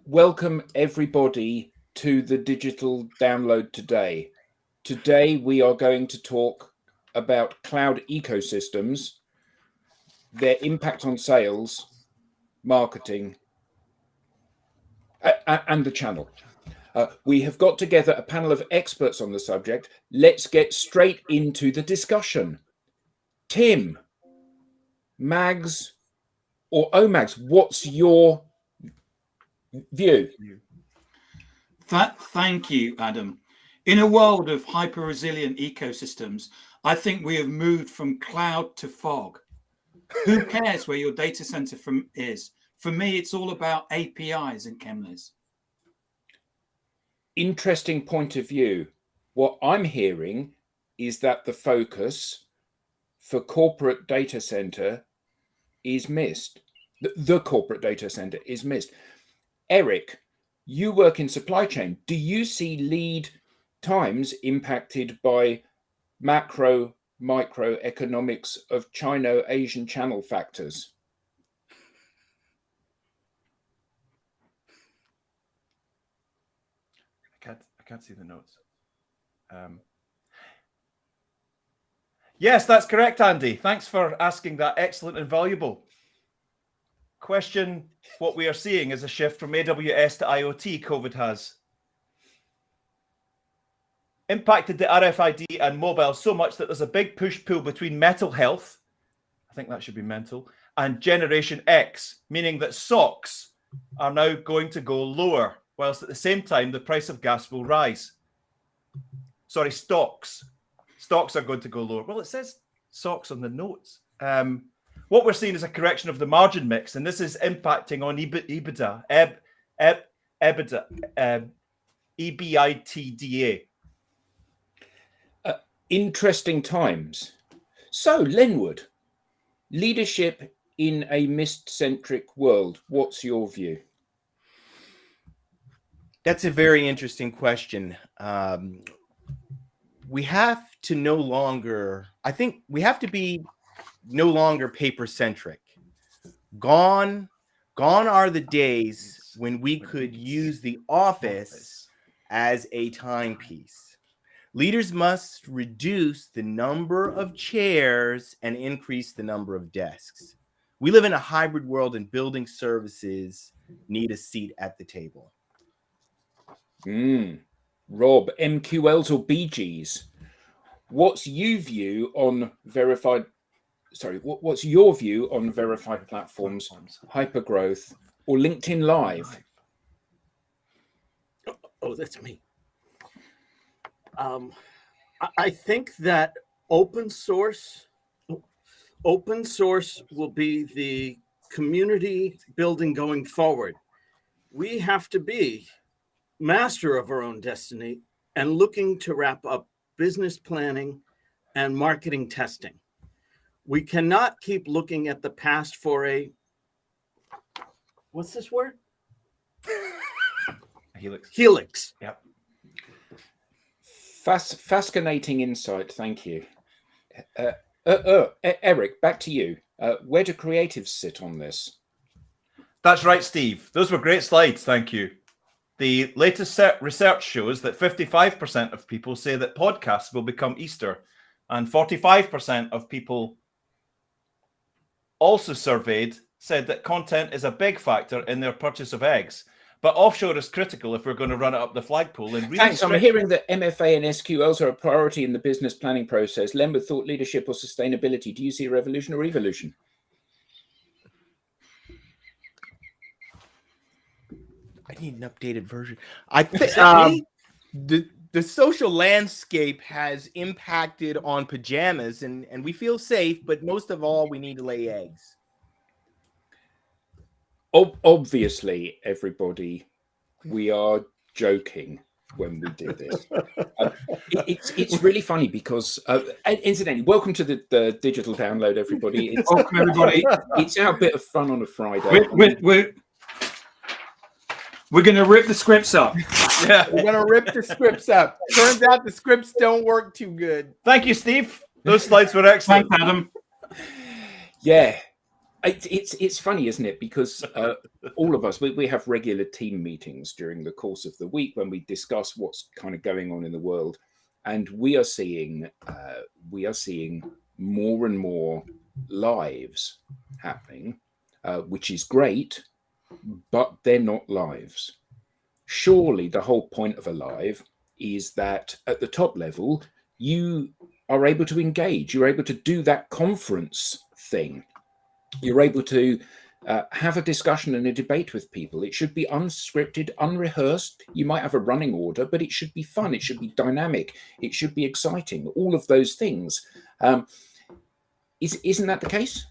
Welcome everybody to the digital download today. Today we are going to talk about cloud ecosystems, their impact on sales, marketing, and the channel. We have got together a panel of experts on the subject. Let's get straight into the discussion. Tim, Mags, or Omags, what's your view? Thank you, Adam. In a world of hyper-resilient ecosystems, I think we have moved from cloud to fog. Who cares where your data center is? For me, it's all about APIs and Chemless. Interesting point of view. What I'm hearing is that the focus for corporate data center is missed. The corporate data center is missed. Eric, you work in supply chain. Do you see lead times impacted by macro, micro economics of Chino-Asian channel factors? I can't see the notes. Yes, that's correct, Andy. Thanks for asking that excellent and valuable question. What we are seeing is a shift from AWS to IoT. COVID has impacted the RFID and mobile so much that there's a big push-pull between mental health, I think that should be mental, and Generation X, meaning that SOCs are now going to go lower, whilst at the same time the price of gas will rise. Sorry, stocks. Stocks are going to go lower. Well, it says SOCs on the notes. What we're seeing is a correction of the margin mix, and this is impacting on EBITDA. Interesting times. So, Lenwood, leadership in a mist-centric world, what's your view? That's a very interesting question. We have to no longer, I think we have to be no longer paper-centric. Gone are the days when we could use the office as a timepiece. Leaders must reduce the number of chairs and increase the number of desks. We live in a hybrid world, and building services need a seat at the table. Rob, MQLs or BGs? What's your view on verified platforms, hypergrowth, or LinkedIn Live? Oh, that's me. I think that open source will be the community building going forward. We have to be master of our own destiny and looking to wrap up business planning and marketing testing. We cannot keep looking at the past for what's this word? Helix. Yep. Fascinating insight. Thank you. Eric, back to you. Where do creatives sit on this? That's right, Steve. Those were great slides. Thank you. The latest research shows that 55% of people say that podcasts will become Easter, and 45% of people also surveyed said that content is a big factor in their purchase of eggs. But offshore is critical if we're going to run it up the flagpole. And really Thanks. I'm hearing that MFA and SQLs are a priority in the business planning process. Lenwood, thought leadership or sustainability. Do you see a revolution or evolution? I need an updated version. I think the social landscape has impacted on pajamas, and we feel safe, but most of all, we need to lay eggs. Obviously, everybody, we are joking when we do this. It's really funny because, incidentally, welcome to the digital download, everybody. Welcome, everybody. It's our bit of fun on a Friday. We're going to rip the scripts up. Yeah, we're going to rip the scripts up. Turns out the scripts don't work too good. Thank you, Steve. Those slides were excellent. Thanks, Adam. Yeah. It's funny, isn't it? Because all of us, we have regular team meetings during the course of the week when we discuss what's kind of going on in the world, and we are seeing more and more lives happening, which is great, but they're not lives. Surely the whole point of a live is that at the top level you are able to engage, you're able to do that conference thing, you're able to have a discussion and a debate with people. It should be unscripted, unrehearsed. You might have a running order, but it should be fun, it should be dynamic, it should be exciting, all of those things. Isn't that the case?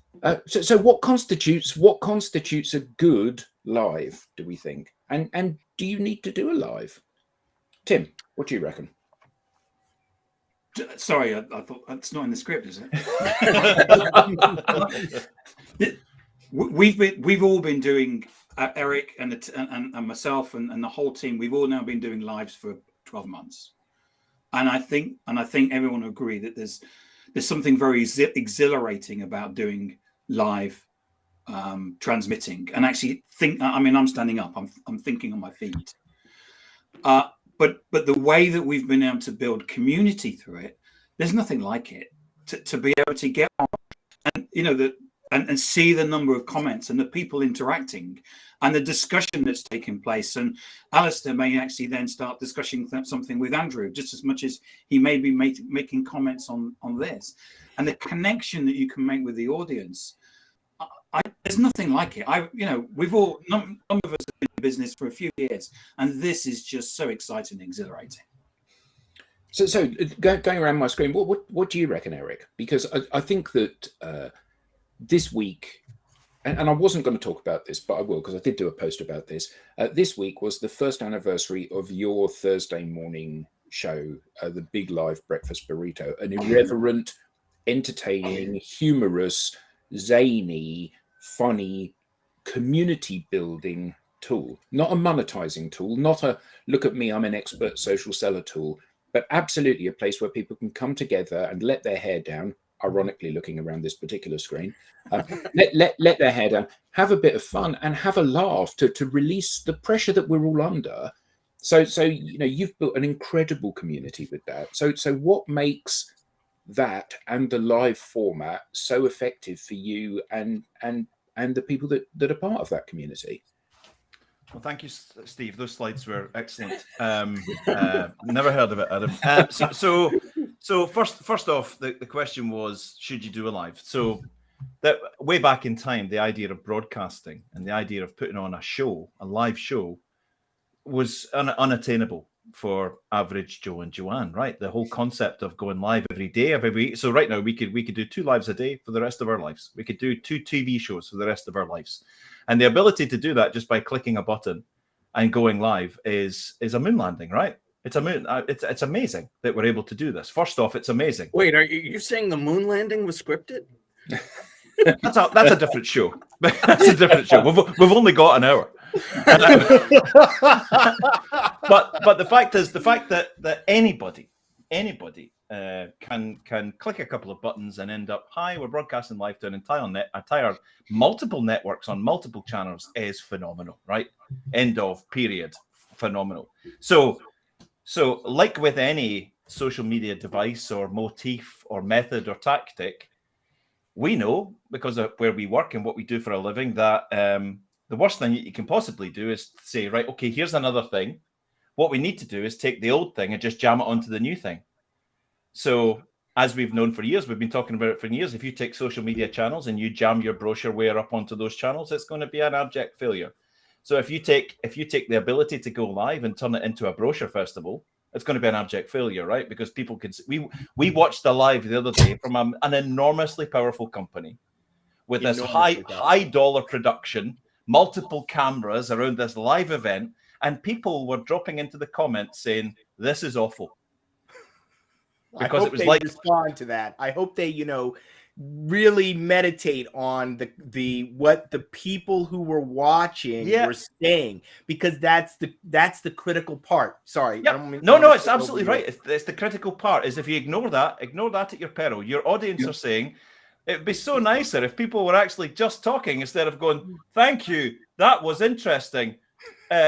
So what constitutes a good live, do we think? And do you need to do a live? Tim, what do you reckon? Sorry, I thought it's not in the script, is it? We've all been doing, Eric and myself and the whole team. We've all now been doing lives for 12 months, and I think everyone will agree that there's something very exhilarating about doing live transmitting, and actually I'm standing up, I'm thinking on my feet, but the way that we've been able to build community through it, there's nothing like it. To be able to get on and and see the number of comments and the people interacting and the discussion that's taking place, and Alistair may actually then start discussing something with Andrew just as much as he may be making comments on this, and the connection that you can make with the audience. There's nothing like it. We've all, some of us have been in business for a few years, and this is just so exciting and exhilarating. So going around my screen, what do you reckon, Eric? Because I think that this week, and I wasn't going to talk about this, but I will, because I did do a post about this. This week was the first anniversary of your Thursday morning show, the Big Live Breakfast Burrito, an irreverent, entertaining, humorous, zany, funny, community building tool, not a monetizing tool, not a look at me, I'm an expert social seller tool, but absolutely a place where people can come together and let their hair down, ironically looking around this particular screen, let their hair down, have a bit of fun and have a laugh to release the pressure that we're all under. So you've built an incredible community with that. So what makes that and the live format so effective for you and the people that are part of that community? Well, thank you, Steve. Those slides were excellent. Never heard of it, Adam. So first off, the question was, should you do a live? So that way back in time, the idea of broadcasting and the idea of putting on a live show, was unattainable for average Joe and Joanne, right? The whole concept of going live every day, every week. So right now we could do 2 lives a day for the rest of our lives. We could do 2 TV shows for the rest of our lives. And the ability to do that just by clicking a button and going live is a moon landing, right? It's amazing that we're able to do this. First off, it's amazing. Wait, are you saying the moon landing was scripted? That's a different show. That's a different show. We've only got an hour. But the fact that anybody can click a couple of buttons and end up, hi, we're broadcasting live to an entire multiple networks on multiple channels is phenomenal, right? End of, period. Phenomenal. So like with any social media device or motif or method or tactic, we know, because of where we work and what we do for a living, that the worst thing you can possibly do is say, right, okay, here's another thing. What we need to do is take the old thing and just jam it onto the new thing. So as we've known for years, we've been talking about it for years, if you take social media channels and you jam your brochureware up onto those channels, it's going to be an abject failure. So if you take the ability to go live and turn it into a brochure festival, it's going to be an abject failure, right? Because people can see. We watched a live the other day from an enormously powerful company with this high dollar production, multiple cameras around this live event, and people were dropping into the comments saying, this is awful. Because it was like, respond to that. I hope they, really meditate on the what the people who were watching were saying, because that's the critical part. Sorry. Yep. No, it's absolutely right. It's the critical part. Is if you ignore that at your peril. Your audience are saying, It'd be so nicer if people were actually just talking instead of going, thank you, that was interesting.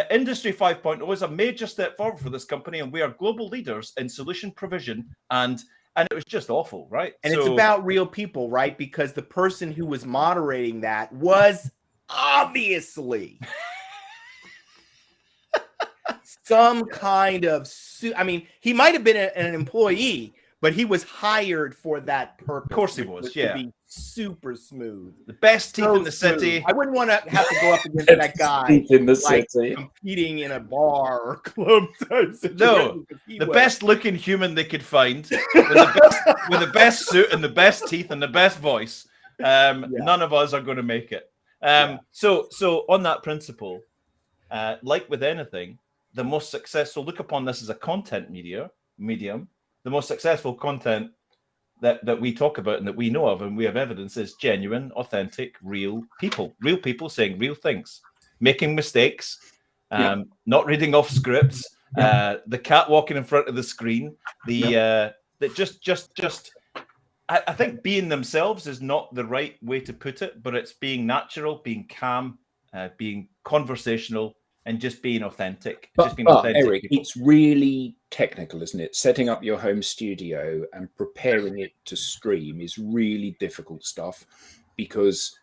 Industry 5.0 is a major step forward for this company, and we are global leaders in solution provision. And it was just awful, right? And it's about real people, right? Because the person who was moderating that was obviously some kind of I mean, he might have been an employee, but he was hired for that purpose. Of course he was, to be super smooth. The best teeth in the smooth. city. I wouldn't want to have to go up against that guy in the city, competing in a bar or club type situation. No, the best looking human they could find with the best suit and the best teeth and the best voice. None of us are going to make it. So on that principle, like with anything, the most successful, look upon this as a content medium, the most successful content that we talk about and that we know of and we have evidence is genuine, authentic, real people saying real things, making mistakes, not reading off scripts, the cat walking in front of the screen, that just I think being themselves is not the right way to put it, but it's being natural, being calm, being conversational, and just being authentic. But Eric, it's really technical, isn't it? Setting up your home studio and preparing it to stream is really difficult stuff because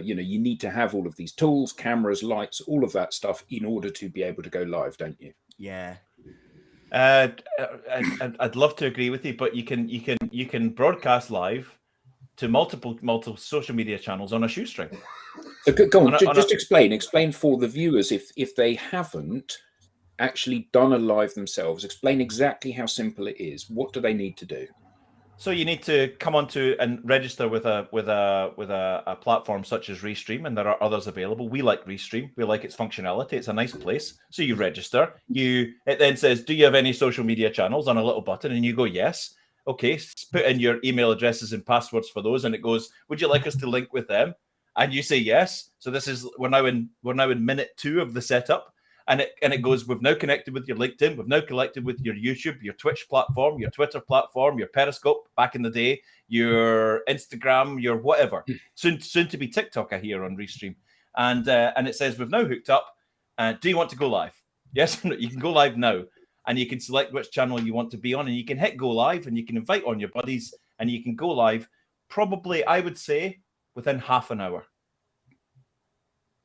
you need to have all of these tools, cameras, lights, all of that stuff in order to be able to go live, don't you? Yeah. I'd love to agree with you, but you can broadcast live to multiple social media channels on a shoestring. So go on, just explain for the viewers if they haven't actually done a live themselves. Explain exactly how simple it is. What do they need to do? So you need to come onto and register with a platform such as Restream, and there are others available. We like Restream. We like its functionality. It's a nice place. So you register. It then says, "Do you have any social media channels?" on a little button, and you go, "Yes." Okay, put in your email addresses and passwords for those, and it goes, "Would you like us to link with them?" And you say yes. So we're now in minute 2 of the setup, and it goes, "We've now connected with your LinkedIn, we've now connected with your YouTube, your Twitch platform, your Twitter platform, your Periscope back in the day, your Instagram, your whatever, soon to be TikTok, I hear, on Restream, and it says we've now hooked up. Do you want to go live? Yes or no? You can go live now, and you can select which channel you want to be on, and you can hit go live, and you can invite on your buddies, and you can go live. Probably, I would say, within half an hour,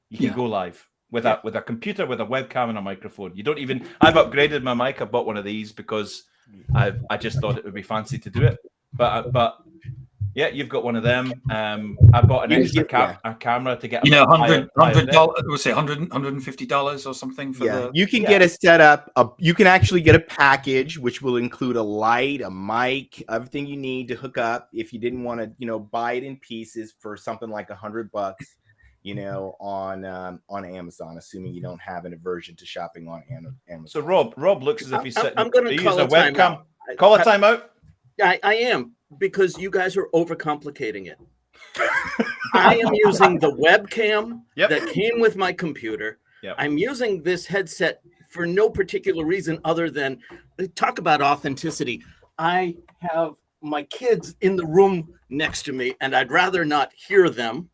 you can go live with a computer, with a webcam and a microphone. You don't even. I've upgraded my mic. I bought one of these because I just thought it would be fancy to do it. But yeah, you've got one of them. I bought an extra camera to get. $100. We'll say $150 or something for the. You can get a setup. You can actually get a package which will include a light, a mic, everything you need to hook up. If you didn't want to, buy it in pieces for something like $100, on Amazon, assuming you don't have an aversion to shopping on Amazon. So Rob looks as if he's sitting. I'm going to call a webcam. Call a timeout. I am, because you guys are overcomplicating it. I am using the webcam that came with my computer. Yep. I'm using this headset for no particular reason other than talk about authenticity. I have my kids in the room next to me, and I'd rather not hear them,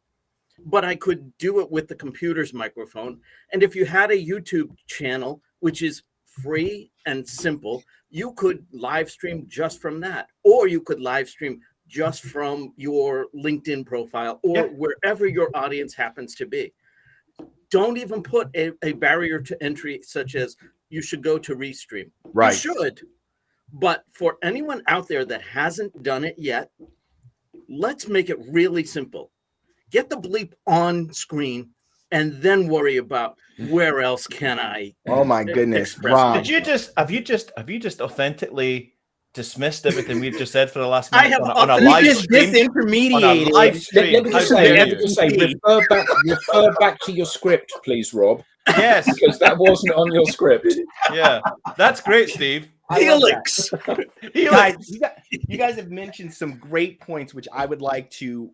but I could do it with the computer's microphone. And if you had a YouTube channel, which is free and simple, you could live stream just from that, or you could live stream just from your LinkedIn profile, or wherever your audience happens to be. Don't even put a barrier to entry such as you should go to Restream. Right. You should. But for anyone out there that hasn't done it yet, let's make it really simple. Get the bleep on screen, and then worry about where else can I. Oh my goodness, Rob! Have you just authentically dismissed everything we've just said for the last minute? I have on a live stream. Disintermediated. Let me just say, refer back to your script, please, Rob. Yes, because that wasn't on your script. Yeah, that's great, Steve. Helix. Guys, you guys have mentioned some great points, which I would like to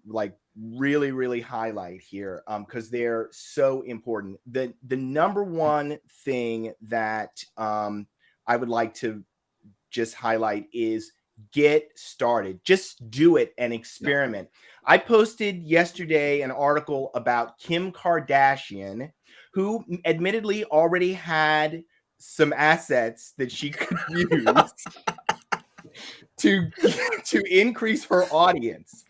really, really highlight here, because they're so important. The number one thing that I would like to just highlight is get started. Just do it and experiment. I posted yesterday an article about Kim Kardashian, who admittedly already had some assets that she could use to increase her audience.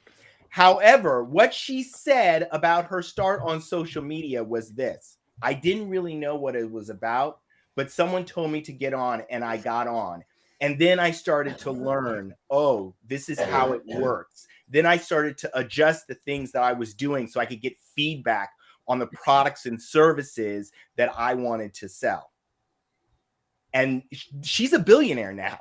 However, what she said about her start on social media was this: I didn't really know what it was about, but someone told me to get on and I got on. And then I started to learn, oh, this is how it works. Then I started to adjust the things that I was doing so I could get feedback on the products and services that I wanted to sell. And she's a billionaire now.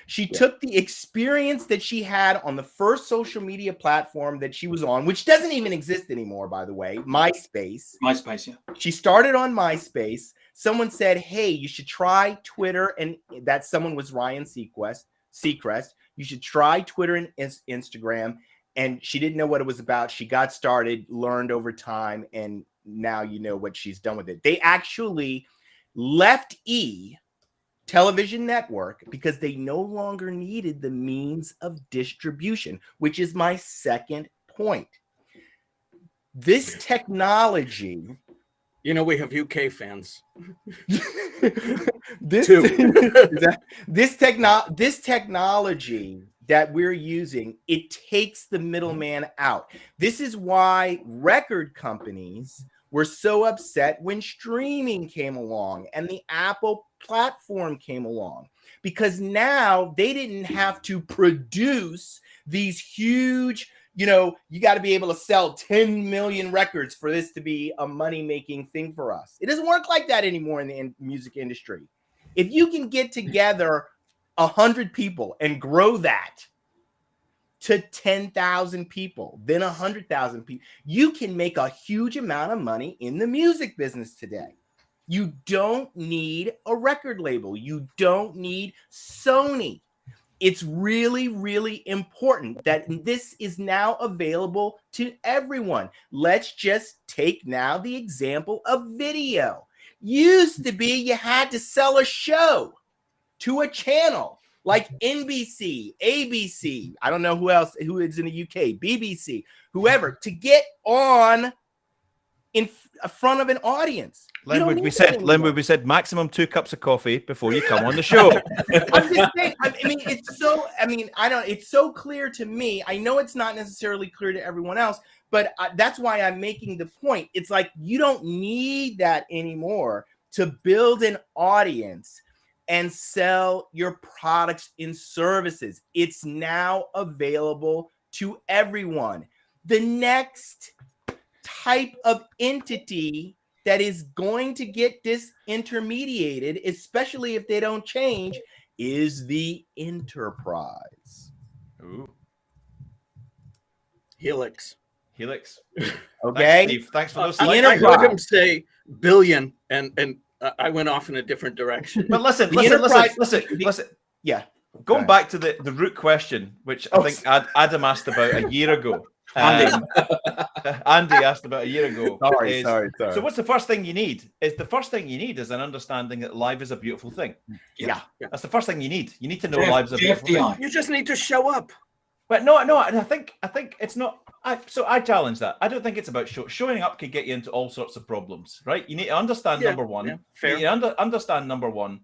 She took the experience that she had on the first social media platform that she was on, which doesn't even exist anymore, by the way, MySpace. MySpace, yeah. She started on MySpace. Someone said, hey, you should try Twitter. And that someone was Ryan Seacrest. You should try Twitter and Instagram. And she didn't know what it was about. She got started, learned over time, and now you know what she's done with it. They actually left television network because they no longer needed the means of distribution, which is my second point. This technology, we have UK fans. this technology that we're using, it takes the middleman out. This is why record companies were so upset when streaming came along and the Apple platform came along, because now they didn't have to produce these huge, you got to be able to sell 10 million records for this to be a money-making thing for us. It doesn't work like that anymore in the music industry. If you can get together 100 people and grow that to 10,000 people, then 100,000 people, you can make a huge amount of money in the music business today. You don't need a record label. You don't need Sony. It's really, really important that this is now available to everyone. Let's just take now the example of video. Used to be you had to sell a show to a channel like NBC, ABC, I don't know who is in the UK, BBC, whoever, to get on in front of an audience. Len would be said maximum 2 cups of coffee before you come on the show. I'm just saying, it's so clear to me. I know it's not necessarily clear to everyone else, but that's why I'm making the point. It's like you don't need that anymore to build an audience and sell your products and services. It's now available to everyone. The next type of entity that is going to get disintermediated, especially if they don't change, is the enterprise. Ooh. Helix. Okay. Thanks, Steve. Thanks for those. I heard him say billion, and I went off in a different direction. But listen. Yeah. Going back to the root question, which I think Adam asked about a year ago. Andy asked about a year ago. Sorry. So what's the first thing you need? The first thing you need is an understanding that live is a beautiful thing. Yeah. That's the first thing you need. You need to know live is a beautiful thing. You just need to show up. But no, I think it's not. I challenge that. I don't think it's about showing up. Can get you into all sorts of problems, right? You need to understand number one. Yeah, fair. You understand number one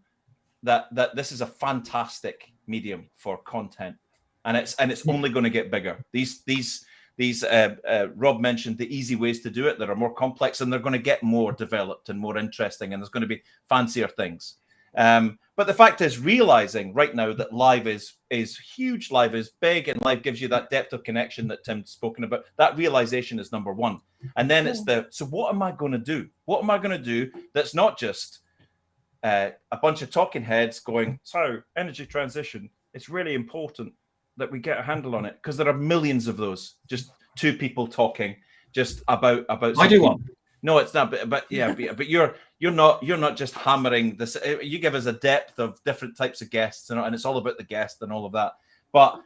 that this is a fantastic medium for content, and it's only going to get bigger. These Rob mentioned the easy ways to do it that are more complex, and they're going to get more developed and more interesting, and there's going to be fancier things. But the fact is, realizing right now that live is huge, live is big, and live gives you that depth of connection that Tim's spoken about. That realization is number one. And then it's so what am I going to do? What am I going to do that's not just a bunch of talking heads going, so energy transition, it's really important that we get a handle on it, because there are millions of those, just two people talking just about I do one. No, it's not. But you're not just hammering this. You give us a depth of different types of guests, and it's all about the guest and all of that. But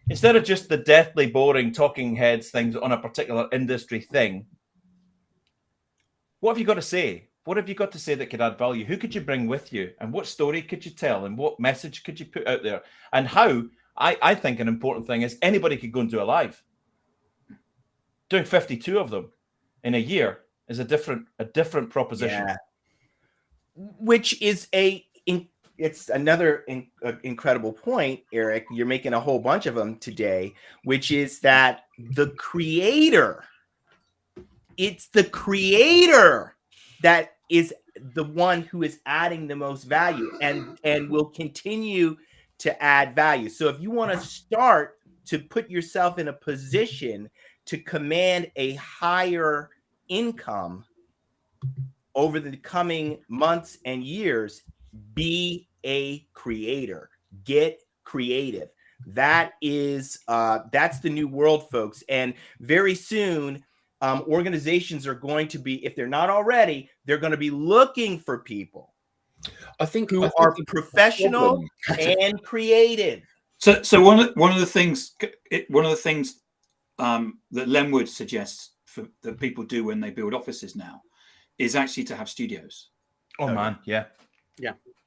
instead of just the deathly boring talking heads things on a particular industry thing, what have you got to say? What have you got to say that could add value? Who could you bring with you? And what story could you tell? And what message could you put out there? And how I think an important thing is anybody could go and do a live. Doing 52 of them in a year is a different proposition. Yeah. Which is it's another incredible point, Eric. You're making a whole bunch of them today, which is that it's the creator that is the one who is adding the most value and will continue to add value. So if you want to start to put yourself in a position to command a higher income over the coming months and years, be a creator. Get creative. That's the new world, folks. And very soon, organizations are going to be, if they're not already, they're going to be looking for people who are professional and creative. So one of the things that Len would suggest that people do when they build offices now is actually to have studios. Oh man, yeah.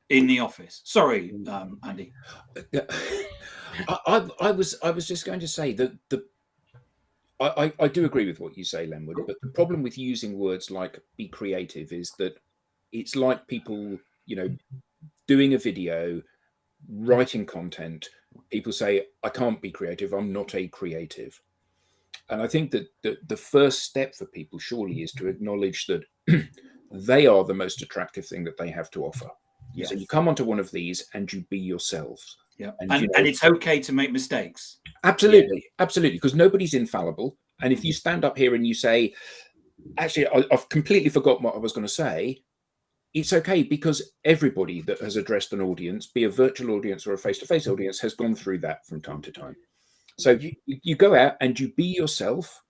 In the office. Sorry, Andy. I was just going to say that I do agree with what you say, Lenwood, but the problem with using words like be creative is that it's like people, doing a video, writing content. People say, I can't be creative. I'm not a creative. And I think that the first step for people surely is to acknowledge that they are the most attractive thing that they have to offer. Yes. So you come onto one of these and you be yourselves. Yeah. And it's okay to make mistakes. Absolutely. Absolutely. Because nobody's infallible. And if you stand up here and you say, actually, I've completely forgotten what I was going to say, it's okay, because everybody that has addressed an audience, be a virtual audience or a face-to-face audience, has gone through that from time to time. So you go out and you be yourself,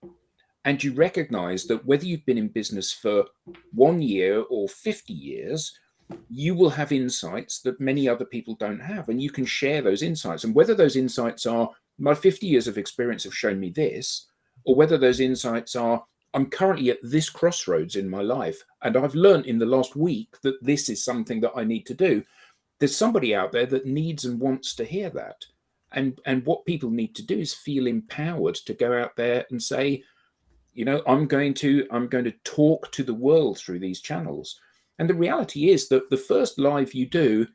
and you recognize that whether you've been in business for 1 year or 50 years, you will have insights that many other people don't have, and you can share those insights. And whether those insights are, my 50 years of experience have shown me this, or whether those insights are, I'm currently at this crossroads in my life, and I've learned in the last week that this is something that I need to do. There's somebody out there that needs and wants to hear that. And what people need to do is feel empowered to go out there and say, I'm going to talk to the world through these channels. And the reality is that the first live you do,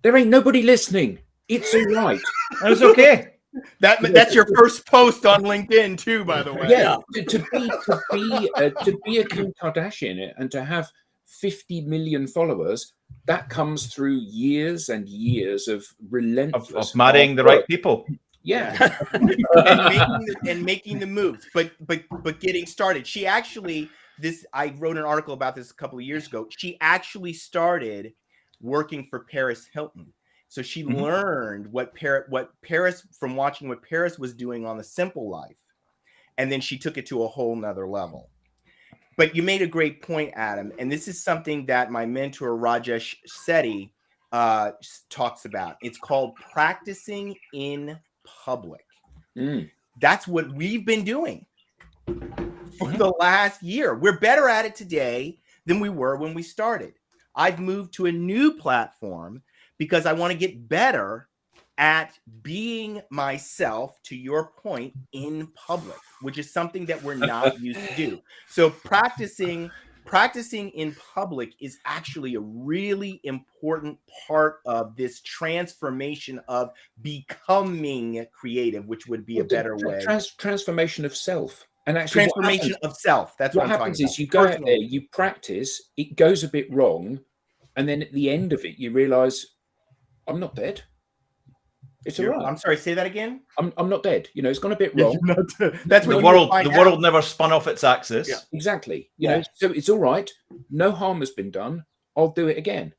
there ain't nobody listening. It's all right. It's okay. That's your first post on LinkedIn too, by the way. Yeah, to be a Kim Kardashian and to have 50 million followers, that comes through years and years of relentless of marrying the right people. Yeah, and making the moves, but getting started. She actually, I wrote an article about this a couple of years ago. She actually started working for Paris Hilton. So she learned what Paris, from watching what Paris was doing on The Simple Life, and then she took it to a whole nother level. But you made a great point, Adam, and this is something that my mentor Rajesh Sethi talks about. It's called practicing in public. That's what we've been doing for the last year. We're better at it today than we were when we started. I've moved to a new platform because I want to get better at being myself, to your point, in public, which is something that we're not used to do. So practicing in public is actually a really important part of this transformation of becoming creative, which would be a better way. Transformation of self. And actually transformation of self. That's what happens is you go out there, you practice, it goes a bit wrong, and then at the end of it, you realize, I'm not dead. It's all right. I'm sorry, say that again. I'm not dead. It's gone a bit wrong. That's what the world never spun off its axis. Yeah, exactly. So it's all right. No harm has been done. I'll do it again.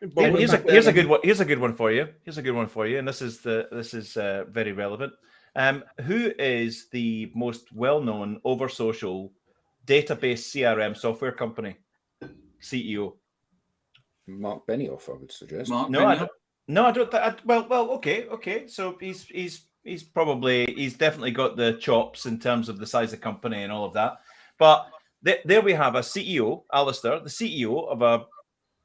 And here's a good one. Here's a good one for you. And this is very relevant. Who is the most well-known over social database CRM software company CEO? Mark Benioff, I would suggest. I don't. Well, okay. So he's definitely got the chops in terms of the size of company and all of that. But there we have a CEO, Alistair, the CEO of a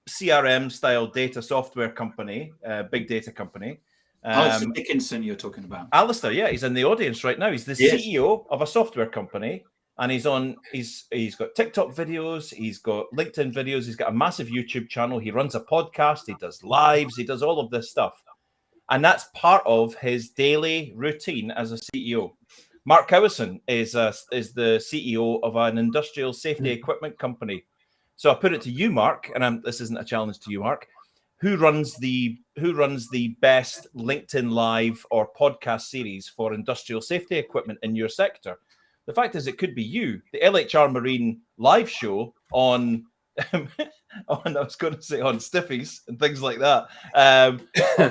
CRM style data software company, big data company, Alistair Dickinson, you're talking about. Alistair, yeah, he's in the audience right now. He's the CEO of a software company, and he's got TikTok videos, he's got LinkedIn videos, he's got a massive YouTube channel, he runs a podcast, he does lives, he does all of this stuff. And that's part of his daily routine as a CEO. Mark Cowison is the CEO of an industrial safety equipment company. So I put it to you, Mark, and this isn't a challenge to you, Mark. Who runs the best LinkedIn Live or podcast series for industrial safety equipment in your sector? The fact is, it could be you. The LHR Marine live show on I was going to say on Stiffies and things like that,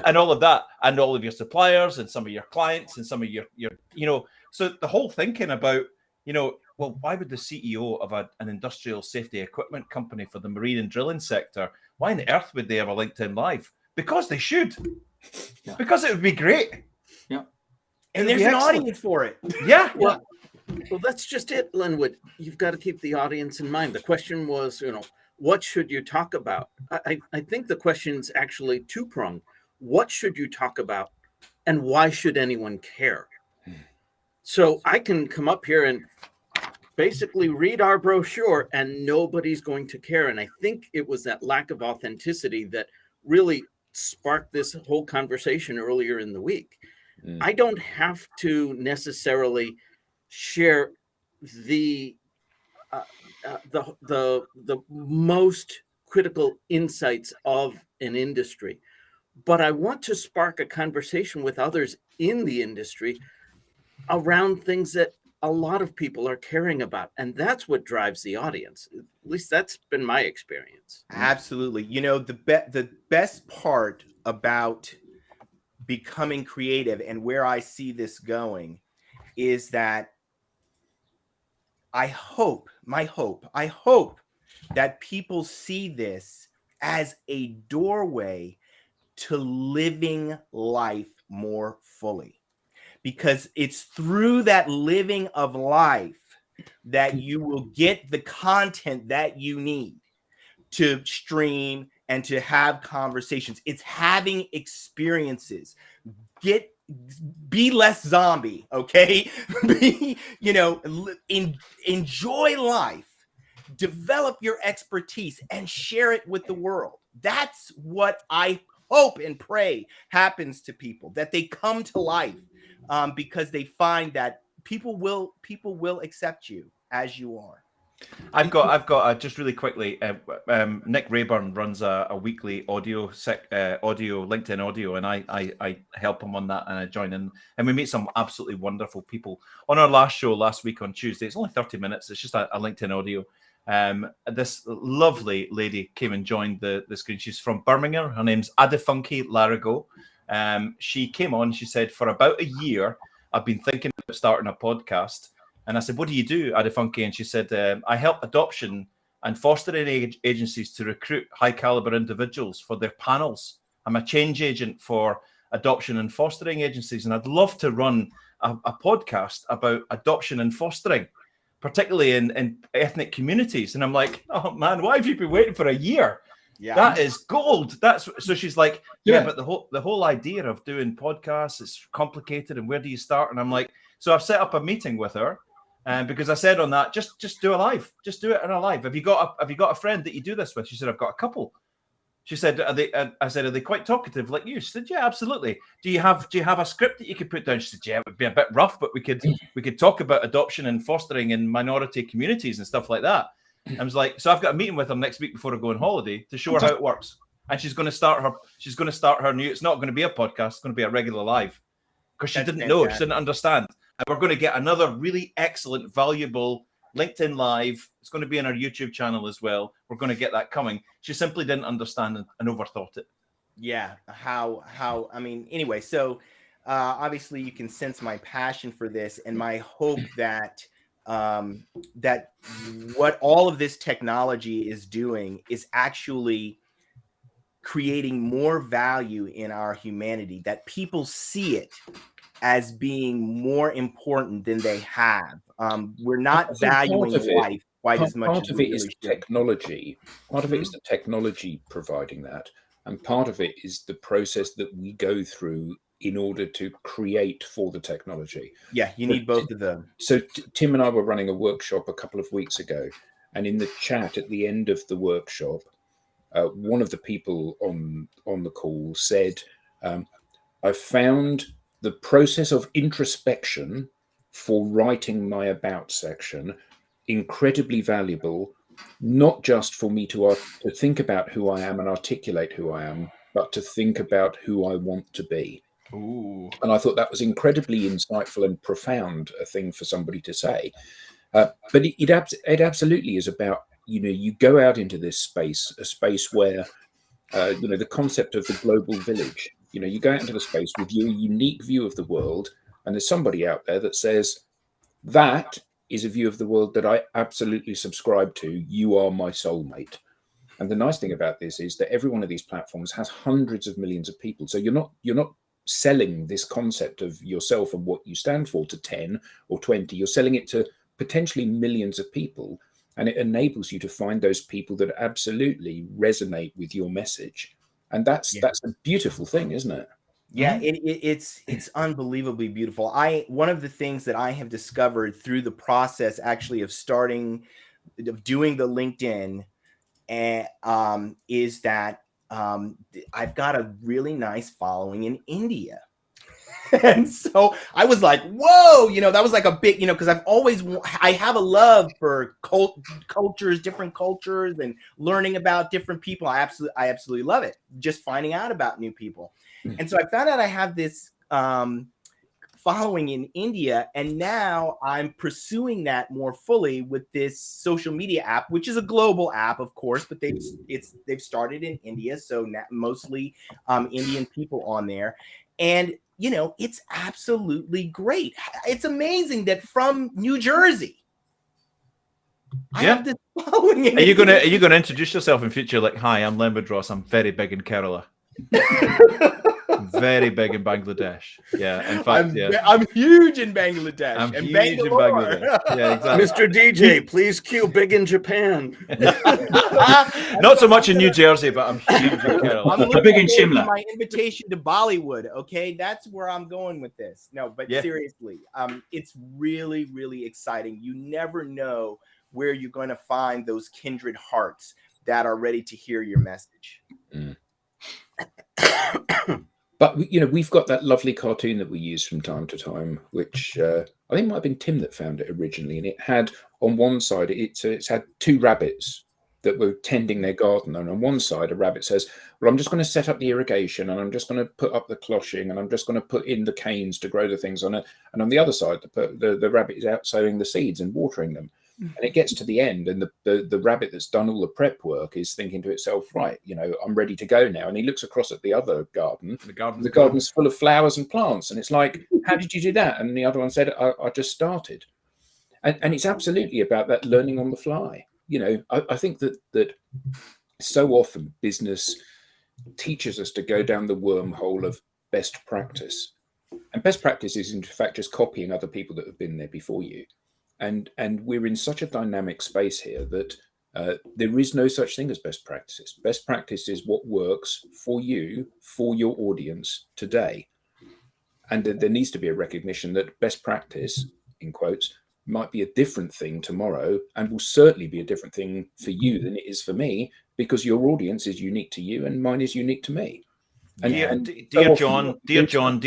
and all of that, and all of your suppliers and some of your clients and some of your So the whole thinking about well, why would the CEO of an industrial safety equipment company for the marine and drilling sector, why on earth would they have a LinkedIn Live? Because they should. Yeah. Because it would be great. Yeah. And there's an audience for it. Yeah. Well, that's just it, Linwood. You've got to keep the audience in mind. The question was, what should you talk about? I think the question's actually two-pronged. What should you talk about, and why should anyone care? So I can come up here and basically read our brochure and nobody's going to care. And I think it was that lack of authenticity that really sparked this whole conversation earlier in the week. I don't have to necessarily share the most critical insights of an industry, but I want to spark a conversation with others in the industry around things that a lot of people are caring about. And that's what drives the audience. At least that's been my experience. Absolutely. The best part about becoming creative and where I see this going is that I hope that people see this as a doorway to living life more fully. Because it's through that living of life that you will get the content that you need to stream and to have conversations. It's having experiences. Be less zombie, okay? Enjoy life, develop your expertise, and share it with the world. That's what I hope and pray happens to people, that they come to life. Because they find that people will accept you as you are. I've got just really quickly. Nick Rayburn runs a weekly audio LinkedIn audio, and I help him on that, and I join in, and we meet some absolutely wonderful people. On our last show last week on Tuesday, it's only 30 minutes. It's just a LinkedIn audio. This lovely lady came and joined the screen. She's from Birmingham. Her name's Adefunke Larigo. She came on, she said, for about a year, I've been thinking about starting a podcast. And I said, what do you do, Adefunke? And she said, I help adoption and fostering agencies to recruit high caliber individuals for their panels. I'm a change agent for adoption and fostering agencies. And I'd love to run a podcast about adoption and fostering, particularly in ethnic communities. And I'm like, oh man, why have you been waiting for a year? Yeah, that is gold. So she's like, yeah, but the whole idea of doing podcasts is complicated, and where do you start? And I'm like, so I've set up a meeting with her, because I said on that, just do a live, just do it in a live. Have you got a friend that you do this with? She said, I've got a couple. She said, I said, are they quite talkative like you? She said, yeah, absolutely. Do you have a script that you could put down? She said, yeah, it would be a bit rough, but we could talk about adoption and fostering in minority communities and stuff like that. I was like, so I've got a meeting with her next week before I go on holiday to show her how it works. And she's going to start her new, it's not going to be a podcast, it's going to be a regular live, because she didn't know, she didn't understand. And we're going to get another really excellent, valuable LinkedIn Live. It's going to be on our YouTube channel as well. We're going to get that coming. She simply didn't understand and overthought it. Yeah. Anyway, so obviously you can sense my passion for this and my hope that that what all of this technology is doing is actually creating more value in our humanity, that people see it as being more important than they have. We're not valuing life quite as much. Part of it is technology. Part of it is the technology providing that. And part of it is the process that we go through in order to create for the technology. Yeah, you need both of them. So Tim and I were running a workshop a couple of weeks ago, and in the chat at the end of the workshop, one of the people on the call said, I found the process of introspection for writing my about section incredibly valuable, not just for me to think about who I am and articulate who I am, but to think about who I want to be. Ooh. And I thought that was incredibly insightful and profound a thing for somebody to say. But it absolutely is about, you go out into this space, a space where, the concept of the global village, you go out into the space with your unique view of the world, and there's somebody out there that says, that is a view of the world that I absolutely subscribe to. You are my soulmate. And the nice thing about this is that every one of these platforms has hundreds of millions of people. So you're not selling this concept of yourself and what you stand for to 10 or 20. You're selling it to potentially millions of people, and it enables you to find those people that absolutely resonate with your message. And that's a beautiful thing, isn't it? Yeah, it's unbelievably beautiful. One of the things that I have discovered through the process actually of doing the LinkedIn is that I've got a really nice following in India. And so I was like, whoa, that was like a big, because I have a love for cultures, different cultures, and learning about different people. I absolutely love it. Just finding out about new people. And so I found out I have this following in India, and now I'm pursuing that more fully with this social media app, which is a global app, of course, but they've started in India, so mostly Indian people on there. And it's absolutely great. It's amazing that from New Jersey, I have this following. Are you gonna introduce yourself in future? Like, hi, I'm Len Woodross. I'm very big in Kerala. Very big in Bangladesh. Yeah, in fact, I'm huge in Bangladesh. I'm huge in Bangladesh. Yeah, exactly. Mr. DJ, please cue big in Japan. Not so much in New Jersey, but I'm huge in Kerala. I'm big in Shimla. My invitation to Bollywood. Okay, that's where I'm going with this. No, but seriously, it's really, really exciting. You never know where you're going to find those kindred hearts that are ready to hear your message. But we've got that lovely cartoon that we use from time to time, which I think might have been Tim that found it originally, and it had on one side it's had two rabbits that were tending their garden, and on one side a rabbit says, well, I'm just going to set up the irrigation, and I'm just going to put up the cloching, and I'm just going to put in the canes to grow the things on it, and on the other side the rabbit is out sowing the seeds and watering them. And it gets to the end, and the rabbit that's done all the prep work is thinking to itself, right, I'm ready to go now. And he looks across at the other garden. The garden's full of flowers and plants. And it's like, how did you do that? And the other one said, I just started. And it's absolutely about that learning on the fly. I think that so often business teaches us to go down the wormhole of best practice. And best practice is, in fact, just copying other people that have been there before you. And we're in such a dynamic space here that there is no such thing as best practices. Best practice is what works for you, for your audience today. And there needs to be a recognition that best practice, in quotes, might be a different thing tomorrow, and will certainly be a different thing for you than it is for me, because your audience is unique to you and mine is unique to me. And dear John, dear Joanne,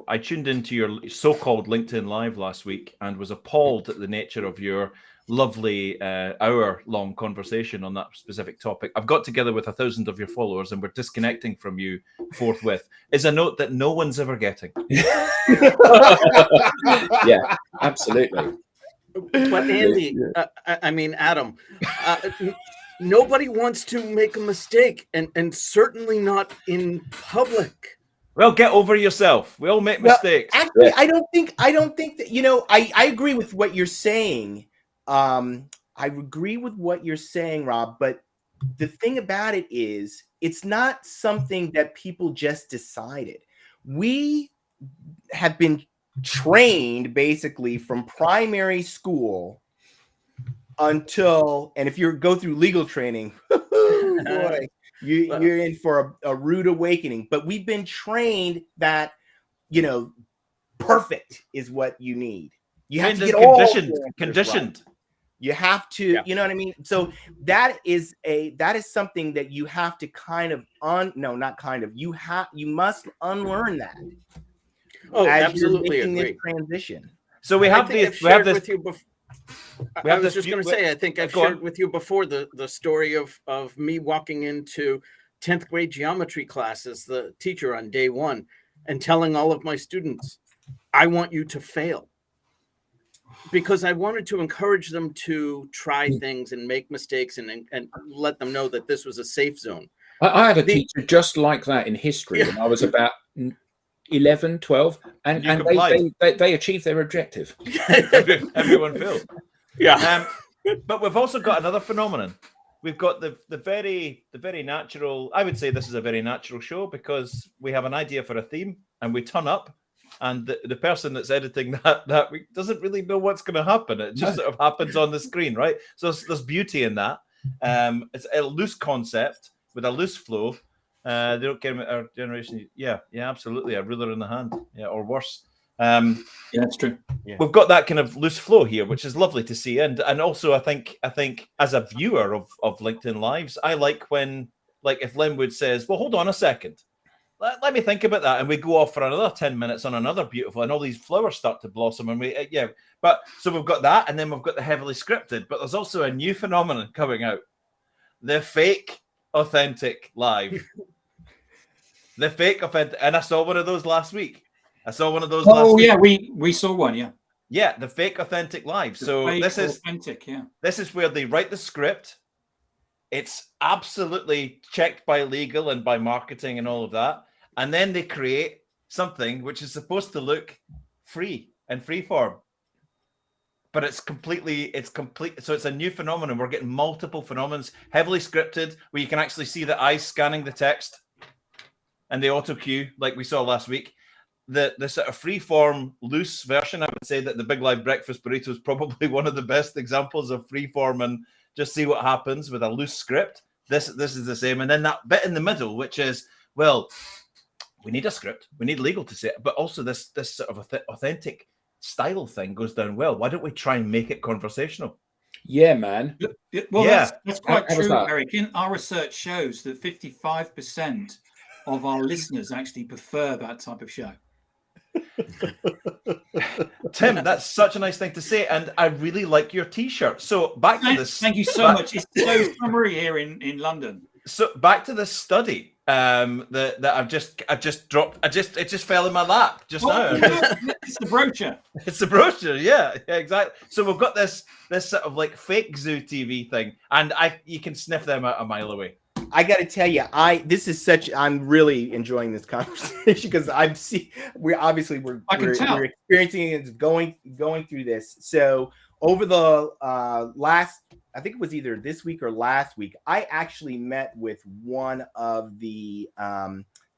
I tuned into your so-called LinkedIn Live last week and was appalled at the nature of your lovely hour-long conversation on that specific topic. I've got together with 1,000 of your followers and we're disconnecting from you forthwith. Is a note that no one's ever getting. Yeah, absolutely. But Andy, Adam, nobody wants to make a mistake, and certainly not in public. Well, get over yourself. We all make mistakes. Actually, I don't think that, I agree with what you're saying. I agree with what you're saying, Rob, but the thing about it is it's not something that people just decided. We have been trained basically from primary school until, and if you go through legal training, boy, You're in for a rude awakening. But we've been trained that, perfect is what you need. You have to get conditioned. Right. You have to, you know what I mean? So that is something that you have to you must unlearn that. Oh, as absolutely you're making agree. this transition. So we have this. I was just going to say, I think I've shared with you before the story of me walking into 10th grade geometry class as the teacher on day one and telling all of my students, I want you to fail. Because I wanted to encourage them to try things and make mistakes and let them know that this was a safe zone. I had a teacher just like that in history when I was about 11, 12, and they achieved their objective. Everyone failed. Yeah. But we've also got another phenomenon. We've got the very natural. I would say this is a very natural show because we have an idea for a theme and we turn up, and the person that's editing that week doesn't really know what's going to happen. It just sort of happens on the screen, right? So there's beauty in that. It's a loose concept with a loose flow. They don't care about our generation. Yeah, absolutely. A ruler in the hand, or worse. Yeah, that's true. Yeah. We've got that kind of loose flow here, which is lovely to see. And also, I think as a viewer of LinkedIn Lives, I like when, like, if Linwood says, "Well, hold on a second, let me think about that," and we go off for another 10 minutes on another beautiful, and all these flowers start to blossom, and But so we've got that, and then we've got the heavily scripted. But there's also a new phenomenon coming out: the fake authentic live. The fake authentic, and I saw one of those last week. Oh, yeah, we saw one, yeah. Yeah, the fake authentic live. So this is authentic, yeah. This is where they write the script. It's absolutely checked by legal and by marketing and all of that. And then they create something which is supposed to look free and free form. But it's complete. So it's a new phenomenon. We're getting multiple phenomena, heavily scripted, where you can actually see the eyes scanning the text and the auto cue, like we saw last week. The sort of free-form, loose version, I would say that the Big Live Breakfast Burrito is probably one of the best examples of free-form and just see what happens with a loose script. This is the same. And then that bit in the middle, which is, well, we need a script, we need legal to say it, but also this sort of authentic style thing goes down well. Why don't we try and make it conversational? Yeah, man. Well, yeah. That's quite true, Eric. In our research shows that 55% of our listeners actually prefer that type of show. Tim, that's such a nice thing to say, and I really like your T-shirt. So back to this. Thank you so much. It's so summery here in London. So back to this study that I've just dropped. It just fell in my lap just now. It's the brochure. It's the brochure. Yeah, exactly. So we've got this sort of like fake Zoo TV thing, and you can sniff them out a mile away. I got to tell you, I'm really enjoying this conversation because we're experiencing it, going through this. So over the last, I think it was either this week or last week, I actually met with one of the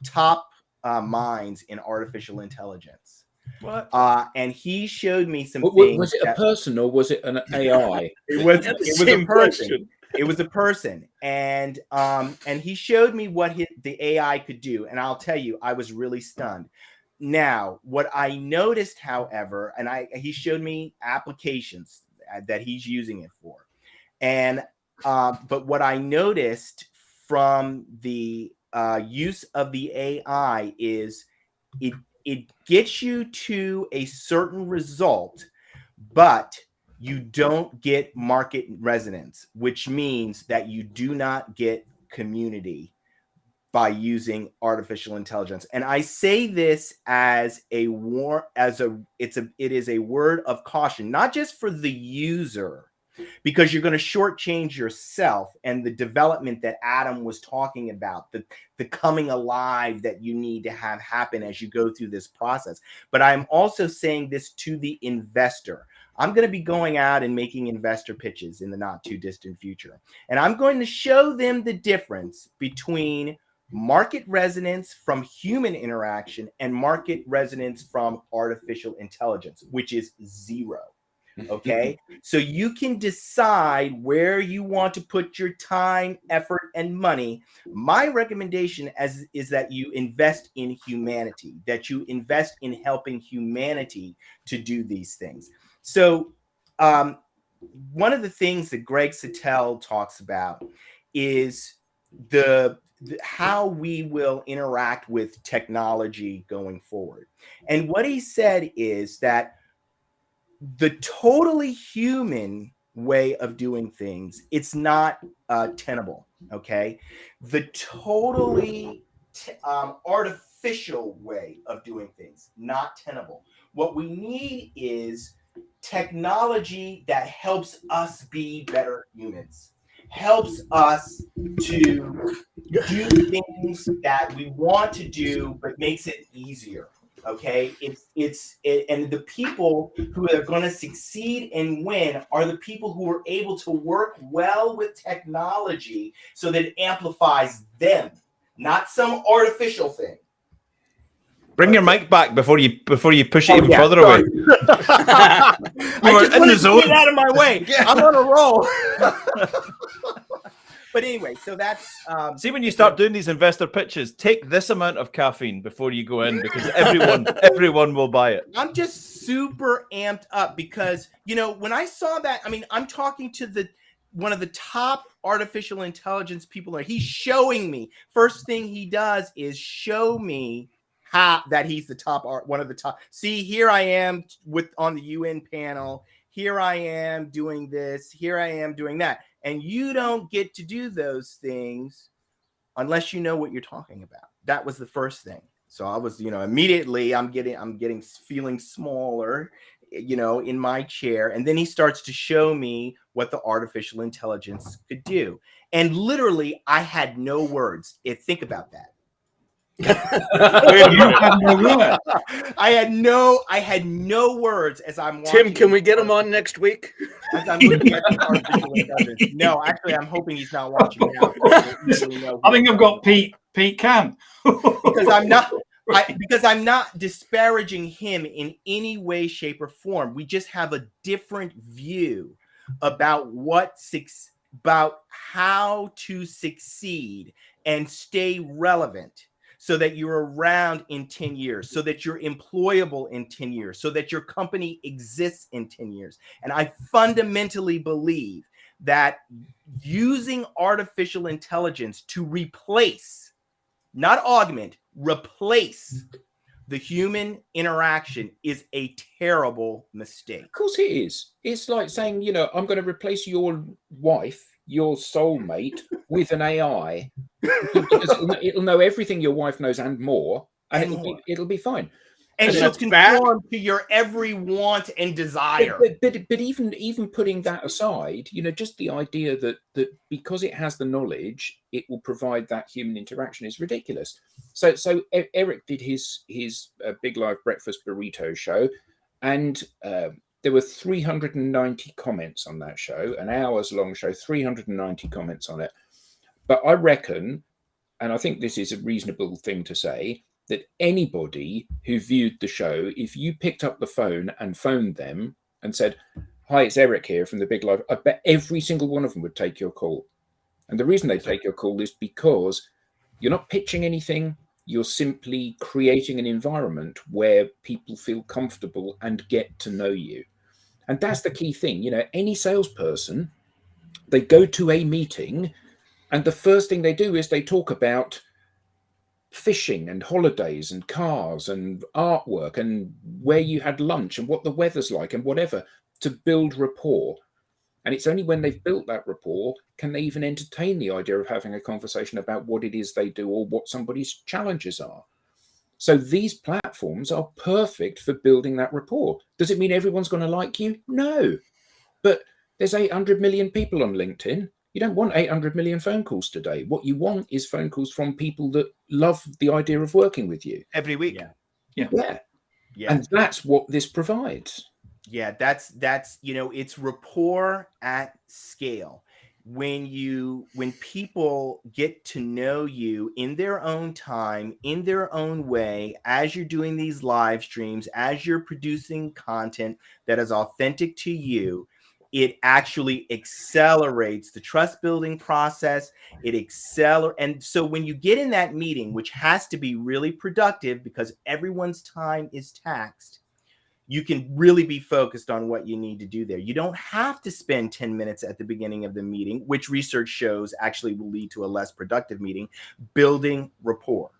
top minds in artificial intelligence. What? And he showed me some things. Was it a person or was it an AI? It was a person. It was a person, and he showed me what the AI could do, and I'll tell you, I was really stunned. Now, what I noticed, however, and he showed me applications that he's using it for, and but what I noticed from the use of the AI is it gets you to a certain result, but you don't get market resonance, which means that you do not get community by using artificial intelligence. And I say this as it is a word of caution, not just for the user, because you're going to shortchange yourself and the development that Adam was talking about, the coming alive that you need to have happen as you go through this process. But I'm also saying this to the investor. I'm going to be going out and making investor pitches in the not too distant future. And I'm going to show them the difference between market resonance from human interaction and market resonance from artificial intelligence, which is zero. Okay. So you can decide where you want to put your time, effort, and money. My recommendation is that you invest in humanity, that you invest in helping humanity to do these things. So one of the things that Greg Sattel talks about is how we will interact with technology going forward. And what he said is that the totally human way of doing things, it's not tenable. Okay. The totally artificial way of doing things, not tenable. What we need is technology that helps us be better humans, helps us to do things that we want to do, but makes it easier. Okay, and the people who are going to succeed and win are the people who are able to work well with technology so that it amplifies them, not some artificial thing. Bring your mic back before you push it even further sorry. away. I just wanted to get out of my way. I'm on a roll. But anyway, so that's see, when you start doing these investor pitches, take this amount of caffeine before you go in, because everyone will buy it. I'm just super amped up because, you know, when I saw that, I mean, I'm talking to one of the top artificial intelligence people there. He's showing me. First thing he does is show me how that he's the top one of the top. See, here I am on the UN panel. Here I am doing this. Here I am doing that. And you don't get to do those things unless you know what you're talking about. That was the first thing. So I was, you know, immediately I'm feeling smaller, you know, in my chair. And then he starts to show me what the artificial intelligence could do. And literally, I had no words. Think about that. I had no words as I'm watching. Tim, can we get him on next week? As I'm looking at the artificial intelligence. No, actually, I'm hoping he's not watching now. I think I've got Pete Cam. Because I'm not disparaging him in any way, shape, or form. We just have a different view about about how to succeed and stay relevant, so that you're around in 10 years, so that you're employable in 10 years, so that your company exists in 10 years. And I fundamentally believe that using artificial intelligence to replace, not augment, replace the human interaction is a terrible mistake. Of course it is. It's like saying, you know, I'm going to replace your wife, your soulmate, with an AI. It'll know everything your wife knows and more, and it'll be fine. And she'll conform to your every want and desire. But even putting that aside, you know, just the idea that because it has the knowledge, it will provide that human interaction is ridiculous. So Eric did his Big Live Breakfast Burrito show, and there were 390 comments on that show, an hour's long show, 390 comments on it. But I reckon, and I think this is a reasonable thing to say, that anybody who viewed the show, if you picked up the phone and phoned them and said, "Hi, it's Eric here from the Big Live," I bet every single one of them would take your call. And the reason they take your call is because you're not pitching anything. You're simply creating an environment where people feel comfortable and get to know you. And that's the key thing. You know, any salesperson, they go to a meeting and the first thing they do is they talk about fishing and holidays and cars and artwork and where you had lunch and what the weather's like and whatever, to build rapport. And it's only when they've built that rapport can they even entertain the idea of having a conversation about what it is they do or what somebody's challenges are. So these platforms are perfect for building that rapport. Does it mean everyone's going to like you? No. But there's 800 million people on LinkedIn. You don't want 800 million phone calls today. What you want is phone calls from people that love the idea of working with you. Every week. Yeah. And that's what this provides. Yeah, that's you know, it's rapport at scale. when people get to know you in their own time, in their own way, as you're doing these live streams, as you're producing content that is authentic to you, it actually accelerates the trust building process. And so when you get in that meeting, which has to be really productive because everyone's time is taxed, you can really be focused on what you need to do there. You don't have to spend 10 minutes at the beginning of the meeting, which research shows actually will lead to a less productive meeting, building rapport.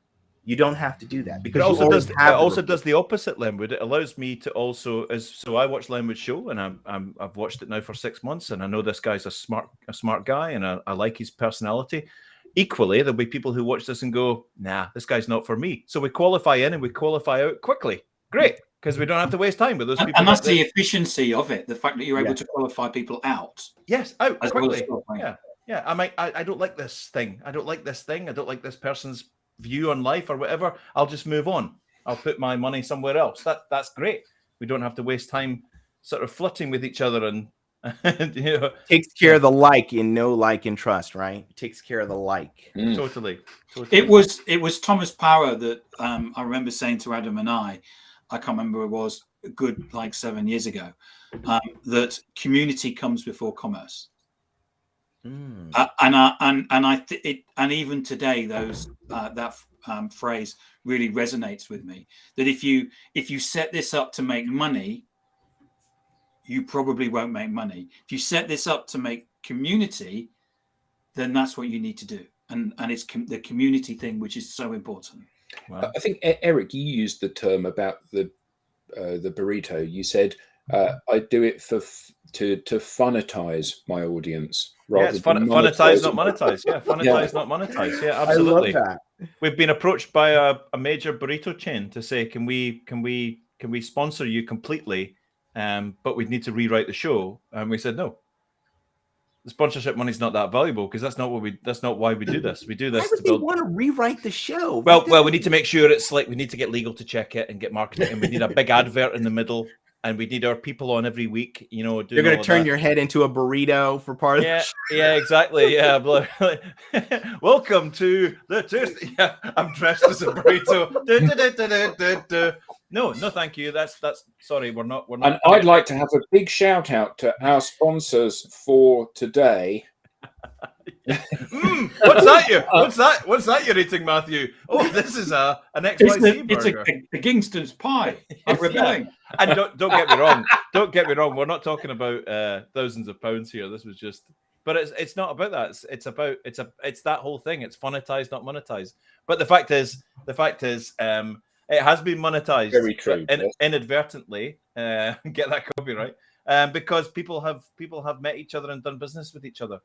You don't have to do that because it also does the opposite, Lenwood. It allows me to also, so I watch Lenwood's show, and I've watched it now for 6 months, and I know this guy's a smart guy, and I like his personality. Equally, there'll be people who watch this and go, nah, this guy's not for me. So we qualify in and we qualify out quickly. Great, because we don't have to waste time with those people. And that's the efficiency of it, the fact that you're able to qualify people out. Yes, out quickly. Well, yeah. I don't like this thing. I don't like this thing. I don't like this person's view on life or whatever. I'll just move on. I'll put my money somewhere else. That's great. We don't have to waste time sort of flirting with each other and takes care of the like in know, like, and trust, right? It takes care of the like. Totally. It was Thomas Power that I remember saying to Adam and I can't remember, it was a good like 7 years ago, that community comes before commerce. And even today, that phrase really resonates with me. That if you set this up to make money, you probably won't make money. If you set this up to make community, then that's what you need to do. And it's the community thing which is so important. Wow. I think Eric, you used the term about the burrito. You said I do it to funitize my audience. It's funitize, not monetize. Yeah, funitize, not monetize. Yeah, absolutely. I love that. We've been approached by a major burrito chain to say, can we sponsor you completely? But we'd need to rewrite the show, and we said no. The sponsorship money's not that valuable because that's not why we do this. We do this to build. Why would they want to rewrite the show? Well, we need to make sure it's like we need to get legal to check it and get marketing, and we need a big advert in the middle, and we need our people on every week. You know, you're going to turn your head into a burrito for part of the show. Yeah, exactly. Yeah, welcome to the Tuesday. Yeah, I'm dressed as a burrito. No, thank you. That's sorry, we're not. And I'd like to have a big shout out to our sponsors for today. What's that? What's that you're eating, Matthew? Oh, this is an XYZ burger. It's a Kingston's pie. I'm rebelling. And don't get me wrong. Don't get me wrong. We're not talking about thousands of pounds here. This was just. But it's not about that. It's that whole thing. It's funitized, not monetized. But the fact is, it has been monetized. Very true. Inadvertently, get that copyright, because people have met each other and done business with each other.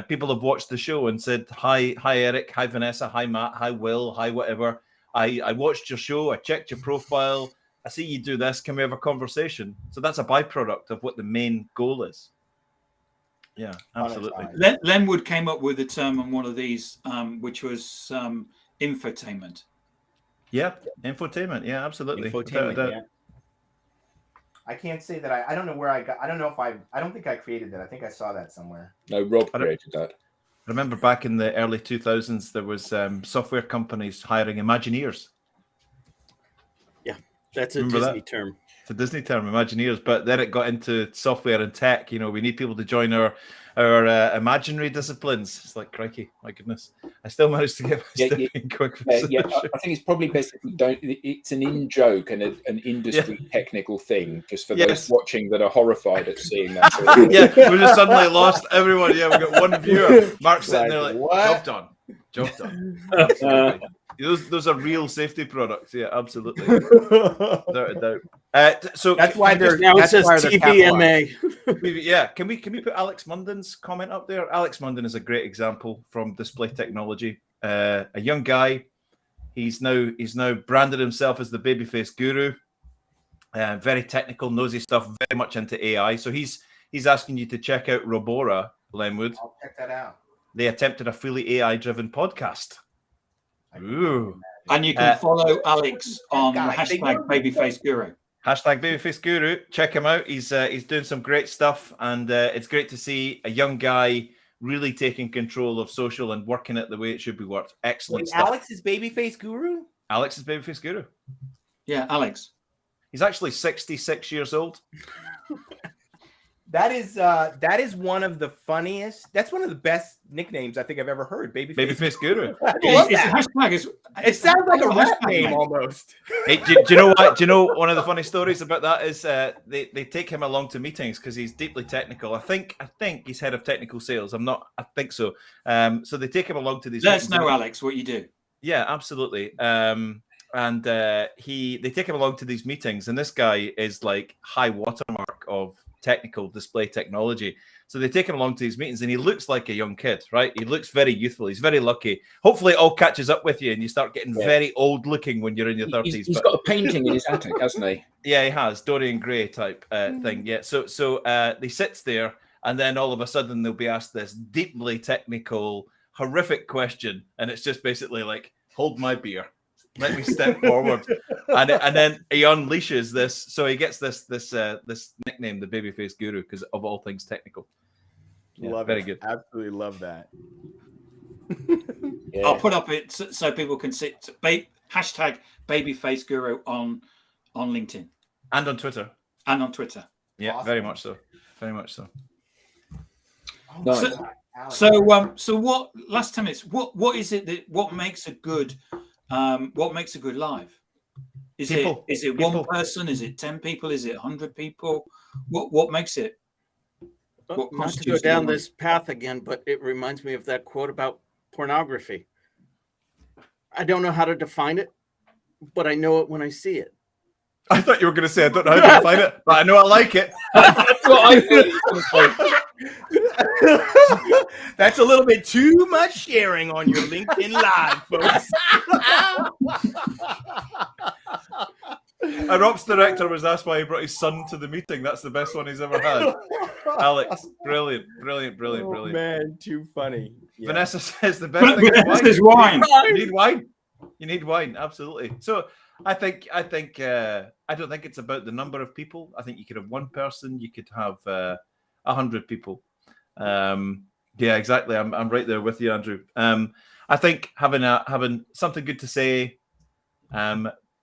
People have watched the show and said, hi Eric, hi Vanessa, hi Matt, hi Will, hi whatever. I watched your show. I checked your profile. I see you do this. Can we have a conversation? So that's a byproduct of what the main goal is. Yeah, absolutely. Lenwood came up with a term on one of these, which was infotainment. Yeah, infotainment. Yeah, absolutely. Yeah. I can't say that I don't know where I got. I don't know if I don't think I created that. I think I saw that somewhere. No, Rob created that. I remember back in the early 2000s, there was software companies hiring Imagineers. Yeah, that's a Disney term. It's a Disney term, Imagineers. But then it got into software and tech. You know, we need people to join our imaginary disciplines. It's like, crikey, my goodness. I still managed to get my step in quick. I think it's probably best if we don't. It's an in-joke and an industry technical thing, just for those watching that are horrified at seeing that. We just suddenly lost everyone. Yeah, we've got one viewer. Mark's sitting there like, what? Job done. Absolutely. Those are real safety products. Yeah, absolutely. Without a doubt. So that's why they're now it says TVMA. Yeah, can we put Alex Munden's comment up there? Alex Munden is a great example from Display Technology. A young guy. He's now branded himself as the babyface guru. Very technical, nosy stuff. Very much into AI. So he's asking you to check out Robora, Lenwood. I'll check that out. They attempted a fully AI-driven podcast. Ooh. And you can follow Alex on #BabyfaceGuru. #BabyfaceGuru. Check him out. He's doing some great stuff, and it's great to see a young guy really taking control of social and working it the way it should be worked. Excellent Wait, stuff. Alex is babyface guru? Alex is Babyface Guru. Yeah, Alex. He's actually 66 years old. That is one of the funniest. That's one of the best nicknames I think I've ever heard. Babyface Guru. I love It's a that. hashtag. It sounds like a rap hashtag, name mate. almost. Hey, do you know what? Do you know one of the funny stories about that is they take him along to meetings because he's deeply technical. I think he's head of technical sales. I think so. So they take him along to these. Let us meetings. know, Alex, what you do. Yeah, absolutely. And they take him along to these meetings, and this guy is like high watermark of technical display technology. So they take him along to these meetings, and he looks like a young kid, right? He looks very youthful. He's very lucky. Hopefully, it all catches up with you, and you start getting very old looking when you're in your 30s. He's got a painting in his attic, hasn't he? Yeah, he has Dorian Gray type thing. Yeah. So he sits there, and then all of a sudden they'll be asked this deeply technical, horrific question, and it's just basically like, "Hold my beer, let me step forward," and then he unleashes this. So he gets this nickname, the Babyface Guru, because of all things technical. Yeah, Love very it. good. Absolutely love that. Yeah. I'll put up it so people can see hashtag Babyface Guru on LinkedIn And on Twitter. and on Twitter. Yeah, Awesome. very much so. Very much so. Nice. So what? Last 10 minutes. What is it that what makes a good live? Is People. it one person? Is it 10 people? Is it 100 people? What makes it? What Not to go constitutes down the- this path again, but it reminds me of that quote about pornography. I don't know how to define it, but I know it when I see it. I thought you were going to say I don't know how to define it, but I know I like it. That's what I thought you were going to say. That's a little bit too much sharing on your LinkedIn Live, folks. Our ops director was asked why he brought his son to the meeting. That's the best one he's ever had. Alex, brilliant. Oh, man, too funny. Yeah. Vanessa says the best thing Vanessa is wine. You need wine. You need wine, absolutely. So I don't think it's about the number of people. I think you could have one person. You could have 100 people. Yeah, exactly. I'm right there with you, Andrew. I think having something good to say,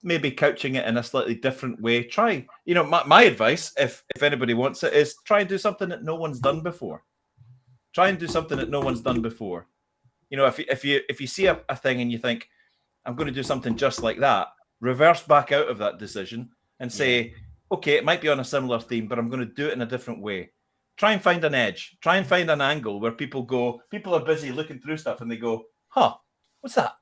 maybe couching it in a slightly different way. Try, my advice, if anybody wants it, is try and do something that no one's done before. Try and do something that no one's done before. If you see a thing and you think, I'm going to do something just like that, reverse back out of that decision and say, okay, it might be on a similar theme, but I'm going to do it in a different way. Try and find an edge. Try and find an angle where people are busy looking through stuff and they go, what's that?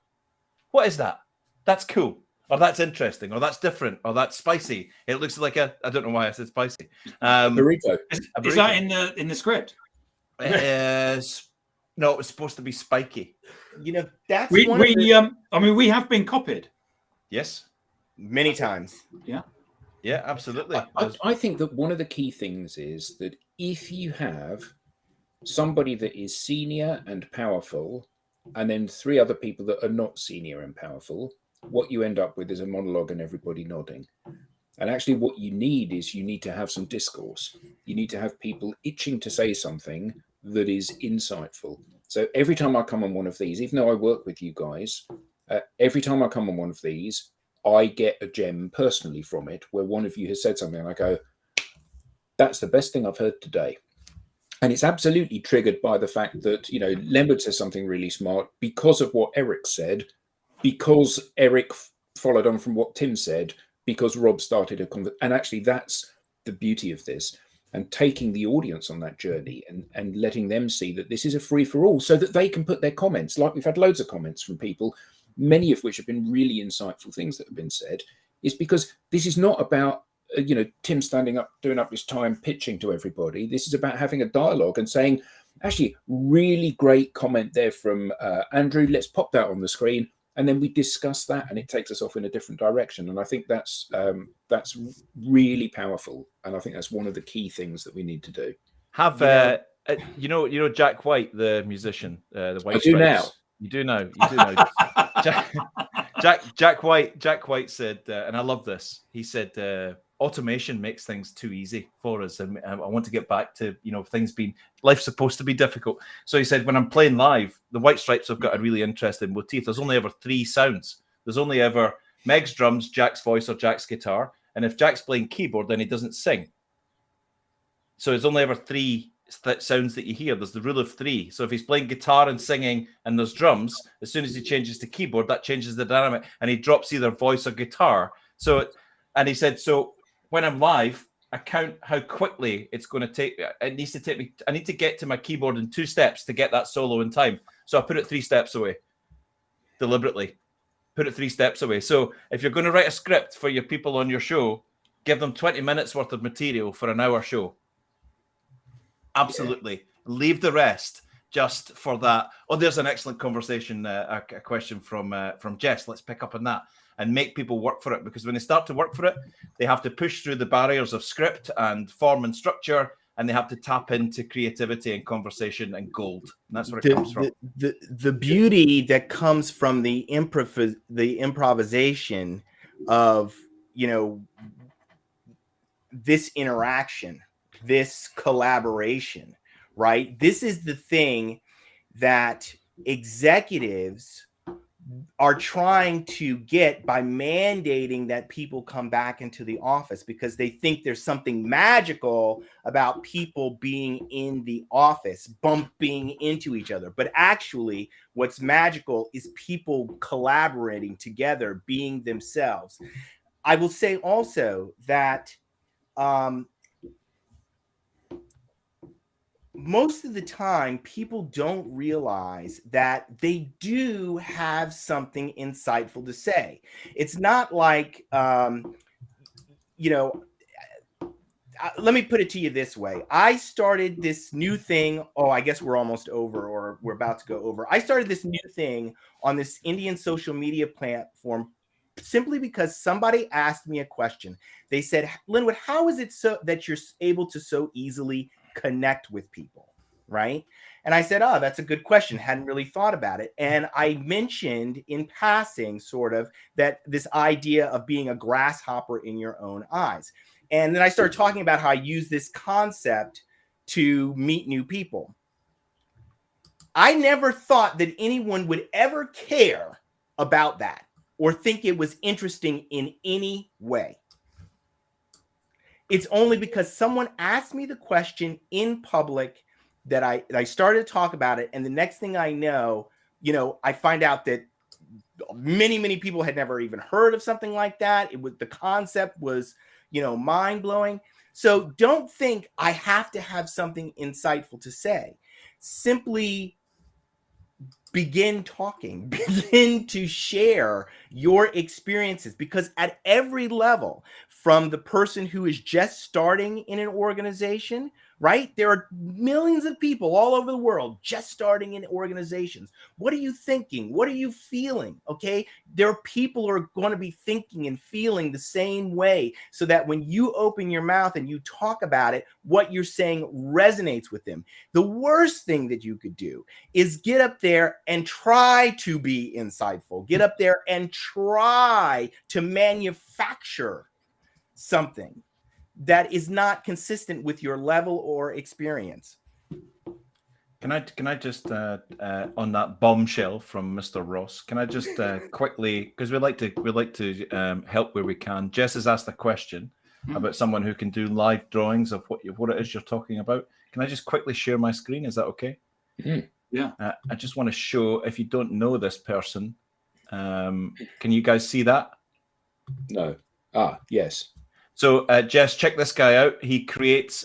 What is that? That's cool. Or that's interesting, or that's different, or that's spicy. It looks like I don't know why I said spicy. Burrito. Is that in the script? No, it was supposed to be spiky. That's We one of the, we have been copied. Yes. many times. Yeah, absolutely. I think that one of the key things is that if you have somebody that is senior and powerful, and then 3 other people that are not senior and powerful, what you end up with is a monologue and everybody nodding. And actually what you need to have some discourse. You need to have people itching to say something that is insightful. So every time I come on one of these, even though I work with you guys, every time I come on one of these, I get a gem personally from it where one of you has said something and I go, that's the best thing I've heard today. And it's absolutely triggered by the fact that, Lambert says something really smart because of what Eric said, because Eric followed on from what Tim said, because Rob started a conversation. And actually, that's the beauty of this. And taking the audience on that journey and letting them see that this is a free-for-all so that they can put their comments. Like we've had loads of comments from people, many of which have been really insightful things that have been said, is because this is not about, Tim standing up, doing up his time, pitching to everybody. This is about having a dialogue and saying, actually, really great comment there from Andrew. Let's pop that on the screen. And then we discuss that and it takes us off in a different direction. And I think that's really powerful. And I think that's one of the key things that we need to do. Have Jack White, the musician, the White I do Stripes? now. You do now. Jack White said, and I love this. He said, automation makes things too easy for us, and I want to get back to, you know, things being, life's supposed to be difficult. So he said, when I'm playing live, the White Stripes have got a really interesting motif. There's only ever 3 sounds. There's only ever Meg's drums, Jack's voice, or Jack's guitar. And if Jack's playing keyboard, then he doesn't sing. So it's only ever 3 sounds that you hear. There's the rule of 3. So if he's playing guitar and singing and there's drums, as soon as he changes to keyboard, that changes the dynamic, and he drops either voice or guitar. So, and he said, so when I'm live, I count how quickly it's going to take. It needs to take me. I need to get to my keyboard in 2 steps to get that solo in time. So I put it 3 steps away, deliberately. Put it 3 steps away. So if you're going to write a script for your people on your show, give them 20 minutes worth of material for an hour show. Absolutely. Yeah. Leave the rest just for that. Oh, there's an excellent conversation, a question from Jess. Let's pick up on that and make people work for it, because when they start to work for it, they have to push through the barriers of script and form and structure, and they have to tap into creativity and conversation and gold. And that's where it comes from. The beauty that comes from the improvisation of, you know, this interaction, this collaboration, right? This is the thing that executives are trying to get by mandating that people come back into the office, because they think there's something magical about people being in the office, bumping into each other. But actually, what's magical is people collaborating together, being themselves. I will say also that most of the time, people don't realize that they do have something insightful to say. It's not like, you know, let me put it to you this way. I started this new thing. Oh, I guess we're almost over, or we're about to go over. I started this new thing on this Indian social media platform simply because somebody asked me a question. They said, Linwood, how is it so that you're able to so easily connect with people, right? And I said, oh, that's a good question. Hadn't really thought about it. And I mentioned in passing sort of that this idea of being a grasshopper in your own eyes. And then I started talking about how I use this concept to meet new people. I never thought that anyone would ever care about that or think it was interesting in any way. It's only because someone asked me the question in public that I started to talk about it. And the next thing I know, you know, I find out that many people had never even heard of something like that. It was, the concept was, you know, mind blowing. So don't think I have to have something insightful to say. Simply begin talking, begin to share your experiences, because at every level, from the person who is just starting in an organization, right? There are millions of people all over the world just starting in organizations. What are you thinking? What are you feeling? Okay. There are people who are going to be thinking and feeling the same way, so that when you open your mouth and you talk about it, what you're saying resonates with them. The worst thing that you could do is get up there and try to be insightful. Get up there and try to manufacture something that is not consistent with your level or experience. Can I just on that bombshell from Mr. Ross? Can I just quickly, because we like to help where we can. Jess has asked a question about someone who can do live drawings of what it is you're talking about. Can I just quickly share my screen? Is that okay? Yeah. I just want to show, if you don't know this person, can you guys see that? No. Yes. So, Jess, check this guy out. He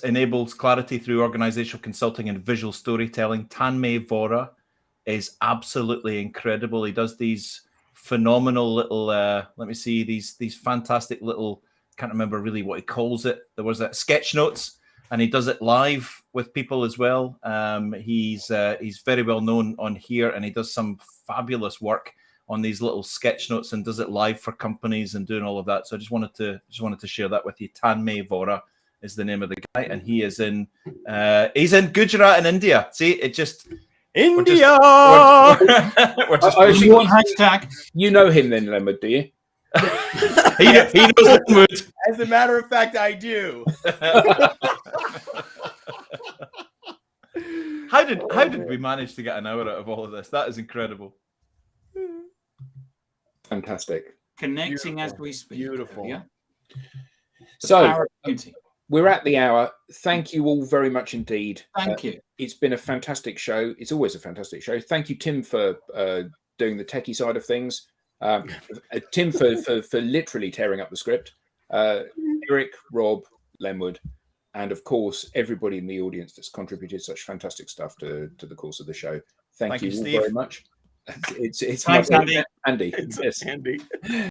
enables clarity through organizational consulting and visual storytelling. Tanmay Vora is absolutely incredible. He does these phenomenal little, let me see, these fantastic little, can't remember really what he calls it. There was sketch notes, and he does it live with people as well. He's very well known on here, and he does some fabulous work on these little sketch notes and does it live for companies and doing all of that. So I just wanted to share that with you. Tanmay Vora is the name of the guy, and he's in Gujarat in India. See, it just India. Hashtag. You know him then, Leonard, do you? he knows Linwood. As a matter of fact, I do. How did we manage to get an hour out of all of this? That is incredible. Fantastic. Connecting as we speak. Beautiful. Yeah. So we're at the hour. Thank you all very much indeed. Thank you. It's been a fantastic show. It's always a fantastic show. Thank you, Tim, for doing the techie side of things. Tim for literally tearing up the script. Eric, Rob, Lenwood, and of course everybody in the audience that's contributed such fantastic stuff to the course of the show. Thank you all Steve. very much. It's Thanks, my Andy. Andy. It's Yes. Andy.